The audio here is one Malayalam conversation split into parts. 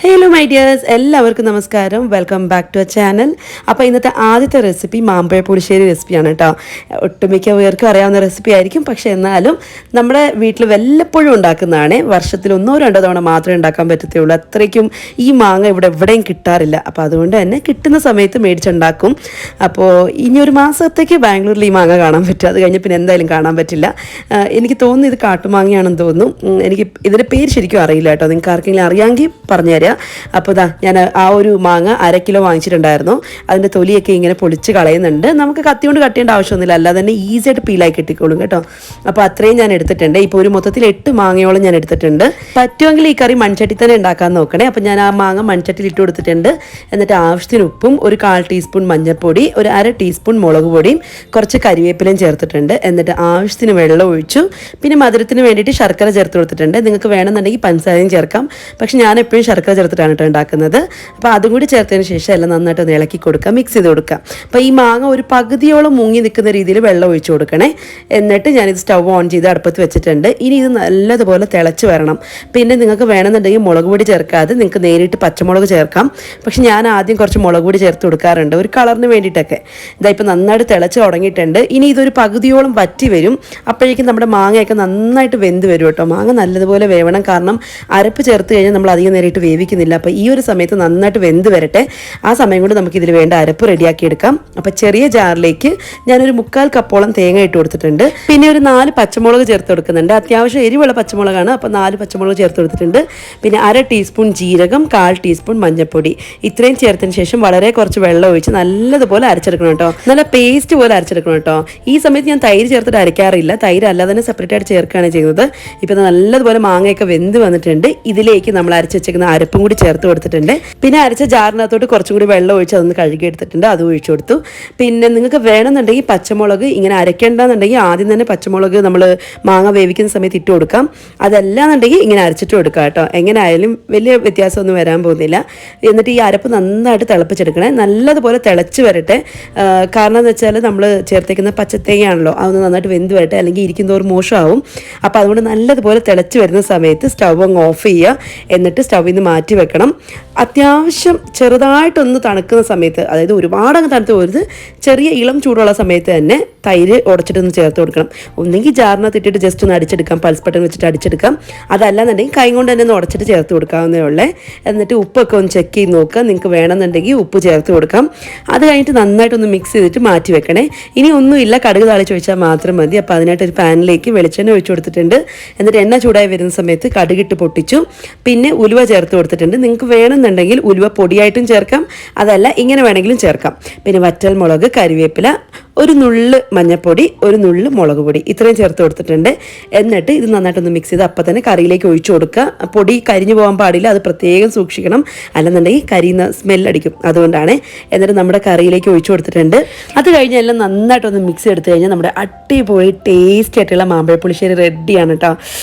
ഹലോ മൈ ഡിയേഴ്സ്, എല്ലാവർക്കും നമസ്കാരം. Welcome back to a channel. അപ്പോൾ ഇന്നത്തെ ആദ്യത്തെ റെസിപ്പി മാമ്പഴ പുളിശ്ശേരി റെസിപ്പിയാണ് കേട്ടോ. ഒട്ടുമിക്ക പേർക്കും അറിയാവുന്ന റെസിപ്പി ആയിരിക്കും, പക്ഷേ എന്നാലും നമ്മുടെ വീട്ടിൽ വല്ലപ്പോഴും ഉണ്ടാക്കുന്നതാണ്. വർഷത്തിൽ 1-2 തവണ മാത്രമേ ഉണ്ടാക്കാൻ പറ്റത്തുള്ളൂ. അത്രയ്ക്കും ഈ മാങ്ങ എവിടെയും കിട്ടാറില്ല. അപ്പോൾ അതുകൊണ്ട് തന്നെ കിട്ടുന്ന സമയത്ത് മേടിച്ചുണ്ടാക്കും. അപ്പോൾ ഇനി ഒരു മാസത്തേക്ക് ബാംഗ്ലൂരിൽ ഈ മാങ്ങ കാണാൻ പറ്റും. അത് കഴിഞ്ഞ് പിന്നെ എന്തായാലും കാണാൻ പറ്റില്ല. എനിക്ക് തോന്നുന്നു ഇത് കാട്ടുമാങ്ങയാണെന്ന് തോന്നുന്നു. എനിക്ക് ഇതിൻ്റെ പേര് ശരിക്കും അറിയില്ല കേട്ടോ. നിങ്ങൾക്ക് ആർക്കെങ്കിലും അറിയാമെങ്കിൽ പറഞ്ഞുതരാം. അപ്പോൾ ഞാൻ ആ ഒരു മാങ്ങ 1/2 കിലോ വാങ്ങിച്ചിട്ടുണ്ടായിരുന്നു. അതിൻ്റെ തൊലിയൊക്കെ ഇങ്ങനെ പൊളിച്ച് കളയുന്നുണ്ട്. നമുക്ക് കത്തി കൊണ്ട് കട്ട് ചെയ്യേണ്ട ആവശ്യമൊന്നുമില്ല, അല്ലാതെ തന്നെ ഈസി ആയിട്ട് പീലായി കിട്ടിക്കോളും കേട്ടോ. അപ്പോൾ അത്രയും ഞാൻ എടുത്തിട്ടുണ്ട്. ഇപ്പോൾ ഒരു മൊത്തത്തിൽ 8 മാങ്ങയോളം ഞാൻ എടുത്തിട്ടുണ്ട്. പറ്റുമെങ്കിൽ ഈ കറി മൺചട്ടി തന്നെ ഉണ്ടാക്കാൻ നോക്കണേ. അപ്പോൾ ഞാൻ ആ മാങ്ങ മൺചട്ടിയിൽ ഇട്ട് കൊടുത്തിട്ടുണ്ട്. എന്നിട്ട് ആവശ്യത്തിന് ഉപ്പും, ഒരു 1/4 ടീസ്പൂൺ മഞ്ഞൾപ്പൊടി, ഒരു 1/2 ടീസ്പൂൺ മുളക് പൊടിയും, കുറച്ച് കരിവേപ്പിലയും ചേർത്തിട്ടുണ്ട്. എന്നിട്ട് ആവശ്യത്തിന് വെള്ളം ഒഴിച്ചു. പിന്നെ മധുരത്തിന് വേണ്ടിയിട്ട് ശർക്കര ചേർത്ത് കൊടുത്തിട്ടുണ്ട്. നിങ്ങൾക്ക് വേണമെന്നുണ്ടെങ്കിൽ പഞ്ചസാരയും ചേർക്കാം, പക്ഷെ ഞാൻ എപ്പോഴും ശർക്കര ചേർത്തിട്ടാണ് കേട്ടോ ഉണ്ടാക്കുന്നത്. അപ്പോൾ അതും കൂടി ചേർത്തതിന് ശേഷം എല്ലാം നന്നായിട്ട് ഒന്ന് ഇളക്കി കൊടുക്കുക, മിക്സ് ചെയ്ത് കൊടുക്കുക. അപ്പോൾ ഈ മാങ്ങ ഒരു പകുതിയോളം മുങ്ങി നിൽക്കുന്ന രീതിയിൽ വെള്ളം ഒഴിച്ചു കൊടുക്കണേ. എന്നിട്ട് ഞാനിത് സ്റ്റവ് ഓൺ ചെയ്ത് അടുപ്പത്ത് വെച്ചിട്ടുണ്ട്. ഇനി ഇത് നല്ലതുപോലെ തിളച്ച് വരണം. പിന്നെ നിങ്ങൾക്ക് വേണമെന്നുണ്ടെങ്കിൽ മുളക് പൊടി ചേർക്കാതെ നിങ്ങൾക്ക് നേരിട്ട് പച്ചമുളക് ചേർക്കാം. പക്ഷെ ഞാൻ ആദ്യം കുറച്ച് മുളക് പൊടി ചേർത്ത് കൊടുക്കാറുണ്ട്, ഒരു കളറിന് വേണ്ടിയിട്ടൊക്കെ. ഇതാ ഇപ്പോൾ നന്നായിട്ട് തിളച്ച് തുടങ്ങിയിട്ടുണ്ട്. ഇനി ഇതൊരു പകുതിയോളം വറ്റി വരും. അപ്പോഴേക്കും നമ്മുടെ മാങ്ങയൊക്കെ നന്നായിട്ട് വെന്ത് വരും കേട്ടോ. മാങ്ങ നല്ലതുപോലെ വേവണം, കാരണം അരപ്പ് ചേർത്ത് കഴിഞ്ഞാൽ നമ്മൾ അധികം നേരിട്ട് വേവിക്കുന്നില്ല. അപ്പോൾ ഈ ഒരു സമയത്ത് നന്നായിട്ട് വെന്ത് വരട്ടെ. ആ സമയം കൊണ്ട് നമുക്കിതിൽ വേണ്ട അരപ്പ് റെഡിയാക്കി എടുക്കാം. അപ്പോൾ ചെറിയ ജാറിലേക്ക് ഞാനൊരു 1/4 കപ്പോളം തേങ്ങ ഇട്ട് കൊടുത്തിട്ടുണ്ട്. പിന്നെ ഒരു 4 പച്ചമുളക് ചേർത്ത് കൊടുക്കുന്നുണ്ട്. അത്യാവശ്യം എരിവുള്ള പച്ചമുളകാണ്, അപ്പോൾ 4 പച്ചമുളക് ചേർത്ത് കൊടുത്തിട്ടുണ്ട്. പിന്നെ 1/2 ടീസ്പൂൺ ജീരകം, 1/4 ടീസ്പൂൺ മഞ്ഞൾപ്പൊടി, ഇത്രയും ചേർത്തതിന് ശേഷം വളരെ കുറച്ച് വെള്ളം ഒഴിച്ച് നല്ലതുപോലെ അരച്ചെടുക്കണം കേട്ടോ. നല്ല പേസ്റ്റ് പോലെ അരച്ചെടുക്കണം കേട്ടോ. ഈ സമയത്ത് ഞാൻ തൈര് ചേർത്തിട്ട് അരയ്ക്കാറില്ല, തൈര് അല്ലാതെ തന്നെ സെപ്പറേറ്റ് ആയിട്ട് ചേർക്കുകയാണ് ചെയ്യുന്നത്. ഇപ്പോൾ നല്ലതുപോലെ മാങ്ങയൊക്കെ വെന്ത് വന്നിട്ടുണ്ട്. ഇതിലേക്ക് നമ്മൾ അരച്ച് വെച്ചേക്കുന്ന അരപ്പും കൂടി ചേർത്ത് കൊടുത്തിട്ടുണ്ട്. പിന്നെ അരച്ച ജാറിനകത്തോട്ട് കുറച്ചും കൂടി വെള്ളം ഒഴിച്ച് അതൊന്ന് കഴുകി എടുത്തിട്ടുണ്ട്, അത് ഒഴിച്ചു കൊടുത്തു. പിന്നെ നിങ്ങൾക്ക് വേണമെന്നുണ്ടെങ്കിൽ പച്ചമുളക് ഇങ്ങനെ അരയ്ക്കേണ്ടെന്നുണ്ടെങ്കിൽ ആദ്യം തന്നെ പച്ചമുളക് നമ്മൾ മാങ്ങ വേവിക്കുന്ന സമയത്ത് ഇട്ട് കൊടുക്കാം. അതല്ലാന്നുണ്ടെങ്കിൽ ഇങ്ങനെ അരച്ചിട്ട് കൊടുക്കാം കേട്ടോ. എങ്ങനെ ആയാലും വലിയ വ്യത്യാസമൊന്നും വരാൻ പോകുന്നില്ല. എന്നിട്ട് ഈ അരപ്പ് നന്നായിട്ട് തിളപ്പിച്ചെടുക്കണേ, നല്ലതുപോലെ തിളച്ച് വരട്ടെ. കാരണം എന്ന് വെച്ചാൽ നമ്മൾ ചേർത്തേക്കുന്ന പച്ചത്തേങ്ങയാണല്ലോ, അതൊന്ന് നന്നായിട്ട് വെന്ത് വരട്ടെ, അല്ലെങ്കിൽ ഇരിക്കും തോറും മോശമാവും. അപ്പോൾ അതുകൊണ്ട് നല്ലതുപോലെ തിളച്ച് വരുന്ന സമയത്ത് സ്റ്റവ് അങ്ങ് ഓഫ് ചെയ്യുക. എന്നിട്ട് സ്റ്റവിൽ നിന്ന് മാറ്റി വെക്കണം. അത്യാവശ്യം ചെറുതായിട്ടൊന്ന് തണുക്കുന്ന സമയത്ത്, അതായത് ഒരുപാട് അങ്ങ് തണുത്ത് പോരുത്, ചെറിയ ഇളം ചൂടുള്ള സമയത്ത് തന്നെ തൈര് ഉടച്ചിട്ടൊന്ന് ചേർത്ത് കൊടുക്കണം. ഒന്നെങ്കിൽ ജാറിനകത്ത് ഇട്ടിട്ട് ജസ്റ്റ് ഒന്ന് അടിച്ചെടുക്കാം, പൾസ് ബട്ടൺ വെച്ചിട്ട് അടിച്ചെടുക്കാം. അതല്ലാന്നുണ്ടെങ്കിൽ കൈ കൊണ്ട് തന്നെ ഒന്ന് ഉടച്ചിട്ട് ചേർത്ത് കൊടുക്കാവുന്നേ ഉള്ളേ. എന്നിട്ട് ഉപ്പൊക്കെ ഒന്ന് ചെക്ക് ചെയ്ത് നോക്കുക. നിങ്ങൾക്ക് വേണമെന്നുണ്ടെങ്കിൽ ഉപ്പ് ചേർത്ത് കൊടുക്കാം. അത് കഴിഞ്ഞിട്ട് നന്നായിട്ടൊന്ന് മിക്സ് ചെയ്തിട്ട് മാറ്റി വെക്കണേ. ഇനി ഒന്നുമില്ല, കടുക് താളിച്ച് ഒഴിച്ചാൽ മാത്രം മതി. അപ്പോൾ അതിനായിട്ട് ഒരു പാനിലേക്ക് വെളിച്ചെണ്ണ ഒഴിച്ചു കൊടുത്തിട്ടുണ്ട്. എന്നിട്ട് എണ്ണ ചൂടായി വരുന്ന സമയത്ത് കടുകിട്ട് പൊട്ടിച്ചു. പിന്നെ ഉലുവ ചേർത്ത് കൊടുത്തിട്ടുണ്ട്. നിങ്ങൾക്ക് വേണമെന്നുണ്ടെങ്കിൽ ഉലുവ പൊടിയായിട്ടും ചേർക്കാം, അതല്ല ഇങ്ങനെ വേണമെങ്കിലും ചേർക്കാം. പിന്നെ വറ്റൽ മുളക്, കരിവേപ്പില, ഒരു നുള്ള് മഞ്ഞൾപ്പൊടി, ഒരു നുള്ള് മുളക് പൊടി, ഇത്രയും ചേർത്ത് കൊടുത്തിട്ടുണ്ട്. എന്നിട്ട് ഇത് നന്നായിട്ടൊന്ന് മിക്സ് ചെയ്ത് അപ്പം തന്നെ കറിയിലേക്ക് ഒഴിച്ചു കൊടുക്കുക. പൊടി കരിഞ്ഞു പോകാൻ പാടില്ല, അത് പ്രത്യേകം സൂക്ഷിക്കണം, അല്ലെന്നുണ്ടെങ്കിൽ കരിയുന്ന സ്മെല്ലടിക്കും, അതുകൊണ്ടാണ്. എന്നിട്ട് നമ്മുടെ കറിയിലേക്ക് ഒഴിച്ചു കൊടുത്തിട്ടുണ്ട്. അത് കഴിഞ്ഞ് എല്ലാം നന്നായിട്ടൊന്ന് മിക്സ് എടുത്തു കഴിഞ്ഞാൽ നമ്മുടെ അടിപൊളി ടേസ്റ്റി ആയിട്ടുള്ള മാമ്പഴ പുളിശ്ശേരി റെഡിയാണ് കേട്ടോ.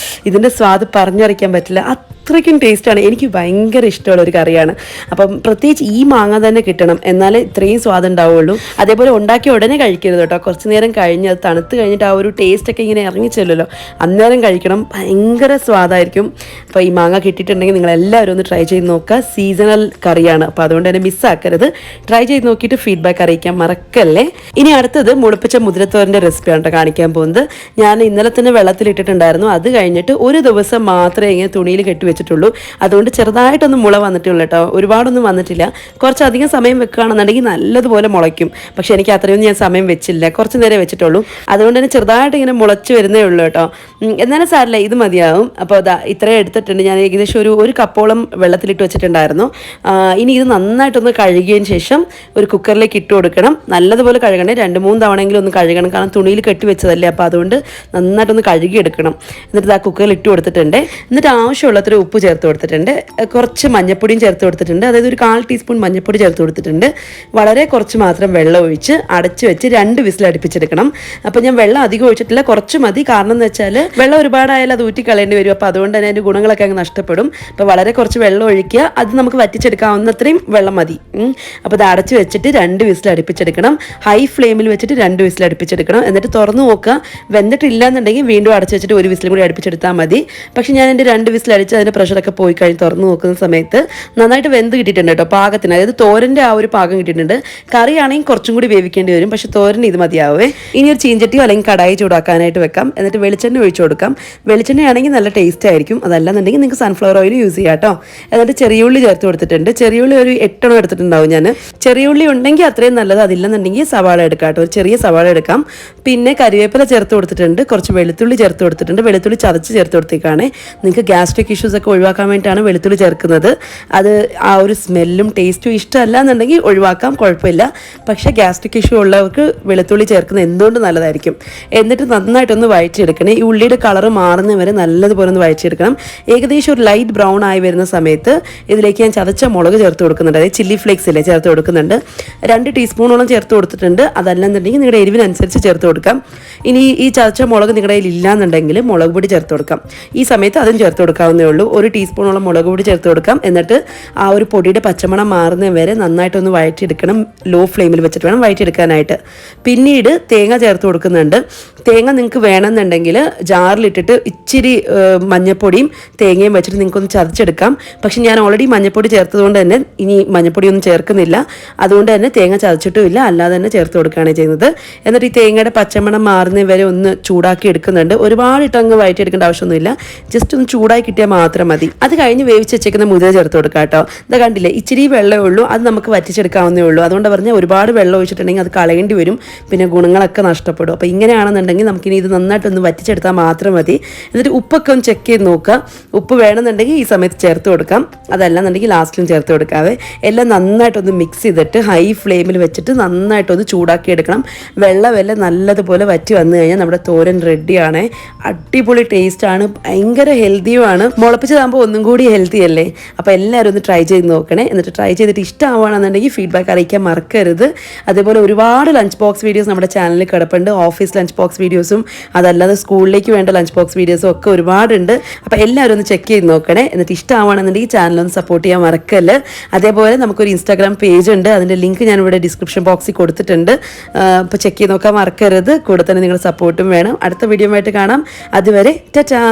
ഇതിൻ്റെ സ്വാദ് പറഞ്ഞറിയിക്കാൻ പറ്റില്ല, അത്രയ്ക്കും ടേസ്റ്റാണ്. എനിക്ക് ഭയങ്കര ഇഷ്ടമുള്ള ഒരു കറിയാണ്. അപ്പം പ്രത്യേകിച്ച് ഈ മാങ്ങ തന്നെ കിട്ടണം, എന്നാലേ ഇത്രയും സ്വാദ് ഉണ്ടാവുള്ളൂ. അതേപോലെ ഉണ്ടാക്കി ഉടനെ കഴിക്കരുത് കേട്ടോ. കുറച്ച് നേരം കഴിഞ്ഞ് അത് തണുത്ത് കഴിഞ്ഞിട്ട് ആ ഒരു ടേസ്റ്റൊക്കെ ഇങ്ങനെ ഇറങ്ങിച്ചെല്ലുമല്ലോ, അന്നേരം കഴിക്കണം. ഭയങ്കര സ്വാദായിരിക്കും. അപ്പോൾ ഈ മാങ്ങ കിട്ടിയിട്ടുണ്ടെങ്കിൽ നിങ്ങളെല്ലാവരും ഒന്ന് ട്രൈ ചെയ്ത് നോക്കുക. സീസണൽ കറിയാണ്, അപ്പോൾ അതുകൊണ്ട് തന്നെ മിസ്സാക്കരുത്. ട്രൈ ചെയ്ത് നോക്കിയിട്ട് ഫീഡ്ബാക്ക് അറിയിക്കാൻ മറക്കല്ലേ. ഇനി അടുത്തത് മുളപ്പിച്ച മുതിരത്തോരൻ്റെ റെസിപ്പിയാണ് കേട്ടോ കാണിക്കാൻ പോകുന്നത്. ഞാൻ ഇന്നലെ തന്നെ വെള്ളത്തിലിട്ടിട്ടുണ്ടായിരുന്നു. അത് കഴിഞ്ഞിട്ട് ഒരു ദിവസം മാത്രമേ ഇങ്ങനെ തുണിയിൽ കെട്ടി വെച്ചിട്ടുള്ളൂ. അതുകൊണ്ട് ചെറുതായിട്ടൊന്ന് മുള വന്നിട്ടുള്ളൂ കേട്ടോ, ഒരുപാടൊന്നും വന്നിട്ടില്ല. കുറച്ചധികം സമയം വെക്കുകയാണെന്നുണ്ടെങ്കിൽ നല്ലതുപോലെ മുളയ്ക്കും. പക്ഷേ എനിക്ക് അത്രയൊന്നും ഞാൻ സമയം വെച്ചില്ല, കുറച്ച് നേരം വെച്ചിട്ടുള്ളൂ. അതുകൊണ്ട് തന്നെ ചെറുതായിട്ട് ഇങ്ങനെ മുളച്ച് വരുന്നേ ഉള്ളൂ കേട്ടോ. എന്നാലും സാരില്ല, ഇത് മതിയാവും. അപ്പോൾ അതാ ഇത്രയും എടുത്തിട്ടുണ്ട്. ഞാൻ ഏകദേശം ഒരു കപ്പോളം വെള്ളത്തിലിട്ട് വെച്ചിട്ടുണ്ടായിരുന്നു. ഇനി ഇത് നന്നായിട്ടൊന്ന് കഴുകിയതിന് ശേഷം ഒരു കുക്കറിലേക്ക് ഇട്ട് കൊടുക്കണം. നല്ലതുപോലെ കഴുകണേ, 2-3 തവണയെങ്കിലും ഒന്ന് കഴുകണം, കാരണം തുണിയിൽ കെട്ടി വെച്ചതല്ലേ. അപ്പോൾ അതുകൊണ്ട് നന്നായിട്ടൊന്ന് കഴുകിയെടുക്കണം. എന്നിട്ട് ആ കുക്കറിൽ ഇട്ട് കൊടുത്തിട്ടുണ്ട്. എന്നിട്ട് ആവശ്യമുള്ളത്ര ഉപ്പ് ചേർത്ത് കൊടുത്തിട്ടുണ്ട്. കുറച്ച് മഞ്ഞൾപ്പൊടിയും ചേർത്ത് കൊടുത്തിട്ടുണ്ട്. അതായത് ഒരു 1/4 ടീസ്പൂൺ മഞ്ഞൾപ്പൊടി ചേർത്ത് കൊടുത്തിട്ടുണ്ട്. വളരെ കുറച്ച് മാത്രം വെള്ളം ഒഴിച്ച് അടച്ച് വെച്ച് 2 വിസിൽ അടുപ്പിച്ചെടുക്കണം. അപ്പോൾ ഞാൻ വെള്ളം അധികം ഒഴിച്ചിട്ടില്ല, കുറച്ച് മതി. കാരണം എന്ന് വെച്ചാൽ വെള്ളം ഒരുപാടായാലും അത് ഊറ്റി കളയേണ്ടി വരും. അപ്പോൾ അതുകൊണ്ട് തന്നെ അതിൻ്റെ ഗുണങ്ങളൊക്കെ അങ്ങ് നഷ്ടപ്പെടും. അപ്പോൾ വളരെ കുറച്ച് വെള്ളം ഒഴിക്കുക, അത് നമുക്ക് വറ്റിച്ചെടുക്കാവുന്നത്രയും വെള്ളം മതി. അപ്പോൾ ഇത് അടച്ച് വെച്ചിട്ട് 2 വിസിൽ അടുപ്പിച്ചെടുക്കണം. ഹൈ ഫ്ലെയിമിൽ വെച്ചിട്ട് 2 വിസിൽ അടുപ്പിച്ചെടുക്കണം. എന്നിട്ട് തുറന്ന് നോക്കുക. വെന്തിട്ടില്ല എന്നുണ്ടെങ്കിൽ വീണ്ടും അടച്ച് വെച്ചിട്ട് 1 വിസിലും കൂടി അടുപ്പിച്ചെടുത്താൽ മതി. പക്ഷേ ഞാൻ എൻ്റെ 2 വിസിൽ അടിച്ച് അതിൻ്റെ പ്രഷറൊക്കെ പോയി കഴിഞ്ഞ് തുറന്ന് നോക്കുന്ന സമയത്ത് നന്നായിട്ട് വെന്ത് കിട്ടിയിട്ടുണ്ട് കേട്ടോ, പാകത്തിന്. അതായത് തോരൻ്റെ ആ ഒരു പാകം കിട്ടിയിട്ടുണ്ട്. കറിയാണെങ്കിൽ കുറച്ചും കൂടി വേവിക്കേണ്ടി വരും, പക്ഷേ തോരൻ ഇത് മതിയാവേ. ഇനി ഒരു ചീഞ്ചട്ടിയോ അല്ലെങ്കിൽ കടായി ചൂടാക്കാനായിട്ട് വെക്കാം. എന്നിട്ട് വെളിച്ചെണ്ണ ഒഴിച്ചു കൊടുക്കാം. വെളിച്ചെണ്ണയാണെങ്കിൽ നല്ല ടേസ്റ്റ് ആയിരിക്കും. അതല്ലെന്നുണ്ടെങ്കിൽ നിങ്ങൾക്ക് സൺഫ്ലവർ ഓയിൽ യൂസ് ചെയ്യാം കേട്ടോ. എന്നിട്ട് ചെറിയ ഉള്ളി ചേർത്ത് കൊടുത്തിട്ടുണ്ട്. ചെറിയ ഉള്ളി ഒരു 8 എണ്ണം എടുത്തിട്ടുണ്ടാവും ഞാൻ. ചെറിയ ഉള്ളി ഉണ്ടെങ്കിൽ അത്രയും നല്ലത്. അതില്ലെന്നുണ്ടെങ്കിൽ സവാള എടുക്കാം കേട്ടോ, ഒരു ചെറിയ സവാള എടുക്കാം. പിന്നെ കരിവേപ്പില ചേർത്ത് കൊടുത്തിട്ടുണ്ട്. കുറച്ച് വെളുത്തുള്ളി ചേർത്ത് കൊടുത്തിട്ടുണ്ട്. വെളുത്തുള്ളി ചതച്ച് ചേർത്ത് കൊടുത്തേക്കാണ്. നിങ്ങൾക്ക് ഗ്യാസ്ട്രിക് ഇഷ്യൂസ് ഒക്കെ ഒഴിവാക്കാൻ വേണ്ടിയിട്ടാണ് വെളുത്തുള്ളി ചേർക്കുന്നത്. അത് ആ ഒരു സ്മെല്ലും ടേസ്റ്റും ഇഷ്ടമല്ല എന്നുണ്ടെങ്കിൽ ഒഴിവാക്കാം, കുഴപ്പമില്ല. പക്ഷേ ഗ്യാസ്ട്രിക് ഇഷ്യൂ ഉള്ളവർക്ക് വെളുത്തുള്ളി ചേർക്കുന്നത് എന്തുകൊണ്ട് നല്ലതായിരിക്കും. എന്നിട്ട് നന്നായിട്ടൊന്ന് വഴറ്റിയെടുക്കണേ. ഈ ഉള്ളിയുടെ കളറ് മാറുന്ന വരെ നല്ലതുപോലെ ഒന്ന് വഴറ്റിയെടുക്കണം. ഏകദേശം ഒരു ലൈറ്റ് ബ്രൗൺ ആയി വരുന്ന സമയത്ത് ഇതിലേക്ക് ഞാൻ ചതച്ച മുളക് ചേർത്ത് കൊടുക്കുന്നുണ്ട്. അതായത് ചില്ലി ഫ്ലേക്സ് ഇല്ലേ, ചേർത്ത് കൊടുക്കുന്നുണ്ട്. 2 ടീസ്പൂണോളം ചേർത്ത് കൊടുത്തിട്ടുണ്ട്. അതല്ലെന്നുണ്ടെങ്കിൽ നിങ്ങളുടെ എരിവിനനുസരിച്ച് ചേർത്ത് കൊടുക്കാം. ഇനി ഈ ചതച്ച മുളക് നിങ്ങളുടെ കയ്യിൽ ഇല്ലാന്നുണ്ടെങ്കിൽ മുളക് പൊടി ചേർത്ത് കൊടുക്കാം. ഈ സമയത്ത് അതും ചേർത്ത് കൊടുക്കാവുന്നേ ഉള്ളൂ. 1 ടീസ്പൂണോളം മുളക് പൊടി ചേർത്ത് കൊടുക്കാം. എന്നിട്ട് ആ ഒരു പൊടിയുടെ പച്ചമണം മാറുന്ന വരെ നന്നായിട്ടൊന്ന് വഴറ്റിയെടുക്കണം. ലോ ഫ്ലെയിമിൽ വെച്ചിട്ട് വേണം വഴറ്റിയെടുക്കാനായിട്ട്. പിന്നീട് തേങ്ങ ചേർത്ത് കൊടുക്കുന്നുണ്ട്. തേങ്ങ നിങ്ങൾക്ക് വേണമെന്നുണ്ടെങ്കിൽ ജാറിലിട്ടിട്ട് ഇച്ചിരി മഞ്ഞപ്പൊടിയും തേങ്ങയും വെച്ചിട്ട് നിങ്ങൾക്കൊന്ന് ചതച്ചെടുക്കാം. പക്ഷെ ഞാൻ ഓൾറെഡി മഞ്ഞപ്പൊടി ചേർത്തതുകൊണ്ട് തന്നെ ഇനി മഞ്ഞപ്പൊടിയൊന്നും ചേർക്കുന്നില്ല. അതുകൊണ്ട് തന്നെ തേങ്ങ ചതച്ചിട്ടും ഇല്ല, അല്ലാതെ തന്നെ ചേർത്ത് കൊടുക്കുകയാണ് ചെയ്യുന്നത്. എന്നിട്ട് ഈ തേങ്ങയുടെ പച്ചമണം മാറുന്ന വരെ ഒന്ന് ചൂടാക്കി എടുക്കുന്നുണ്ട്. ഒരുപാട് ഇട്ടങ്ങ് വഴറ്റിയെടുക്കേണ്ട ആവശ്യമൊന്നുമില്ല, ജസ്റ്റ് ഒന്ന് ചൂടായി കിട്ടിയാൽ മാത്രം മതി. അത് കഴിഞ്ഞ് വേവിച്ച് വെച്ചേക്കുന്ന മുതിര ചേർത്ത് കൊടുക്കാം കേട്ടോ. ഇത് കണ്ടില്ലേ, ഇച്ചിരി വെള്ളമേ ഉള്ളൂ, അത് നമുക്ക് വറ്റിച്ചെടുക്കാവുന്നേ ഉള്ളൂ. അതുകൊണ്ട് പറഞ്ഞാൽ ഒരുപാട് വെള്ളം ഒഴിച്ചിട്ടുണ്ടെങ്കിൽ അത് കളയേണ്ടി വരും, പിന്നെ ഗുണങ്ങളൊക്കെ നഷ്ടപ്പെടും. അപ്പോൾ ഇങ്ങനെയാണെന്നുണ്ടെങ്കിൽ നമുക്കിനി ഇത് നന്നായിട്ടൊന്ന് വറ്റിച്ചെടുത്താൽ മാത്രം മതി. എന്നിട്ട് ഉപ്പൊക്കെ ഒന്ന് ചെക്ക് ചെയ്ത് നോക്കുക. ഉപ്പ് വേണമെന്നുണ്ടെങ്കിൽ ഈ സമയത്ത് ചേർത്ത് കൊടുക്കാം, അതല്ലെന്നുണ്ടെങ്കിൽ ലാസ്റ്റിലും ചേർത്ത് കൊടുക്കാവേ. എല്ലാം നന്നായിട്ടൊന്ന് മിക്സ് ചെയ്തിട്ട് ഹൈ ഫ്ലെയിമിൽ വെച്ചിട്ട് നന്നായിട്ടൊന്ന് ചൂടാക്കി എടുക്കണം. വെള്ളമെല്ലാം നല്ലതുപോലെ വറ്റി വന്നു കഴിഞ്ഞാൽ നമ്മുടെ തോരൻ റെഡിയാണ്. അടിപൊളി ടേസ്റ്റാണ്, ഭയങ്കര ഹെൽത്തിയുമാണ്. മുളപ്പിച്ചതാകുമ്പോൾ ഒന്നും കൂടി ഹെൽത്തി അല്ലേ. അപ്പോൾ എല്ലാവരും ഒന്ന് ട്രൈ ചെയ്ത് നോക്കണേ. എന്നിട്ട് ട്രൈ ചെയ്തിട്ട് ഇഷ്ടമാവുകയാണെന്നുണ്ടെങ്കിൽ ഫീഡ്ബാക്ക് അറിയിക്കാൻ മറക്കരുത്. അതേപോലെ ഒരുപാട് ലഞ്ച് ബോക്സ് വീഡിയോസ് നമ്മുടെ ചാനലിൽ കിടപ്പുണ്ട്. ഓഫീസ് ലഞ്ച് ബോക്സ് വീഡിയോസും അതല്ലാതെ സ്കൂളിലേക്ക് വേണ്ട ലഞ്ച് ബോക്സ് വീഡിയോസും ഒക്കെ ഒരുപാടുണ്ട്. അപ്പോൾ എല്ലാവരും ഒന്ന് ചെക്ക് ചെയ്ത് നോക്കണേ. എന്നിട്ട് ഇഷ്ടമാവുകയാണെന്നുണ്ടെങ്കിൽ ചാനലൊന്ന് സപ്പോർട്ട് ചെയ്യാൻ മറക്കല്ല. അതേപോലെ നമുക്കൊരു ഇൻസ്റ്റാഗ്രാം പേജ് ഉണ്ട്, അതിൻ്റെ ലിങ്ക് ഞാനിവിടെ ഡിസ്ക്രിപ്ഷൻ ബോക്സിൽ കൊടുത്തിട്ടുണ്ട്. അപ്പോൾ ചെക്ക് ചെയ്ത് നോക്കാൻ മറക്കരുത്. കൂടെ തന്നെ നിങ്ങളുടെ സപ്പോർട്ടും വേണം. അടുത്ത വീഡിയോ ആയിട്ട് കാണാം. അതുവരെ ടാറ്റാ.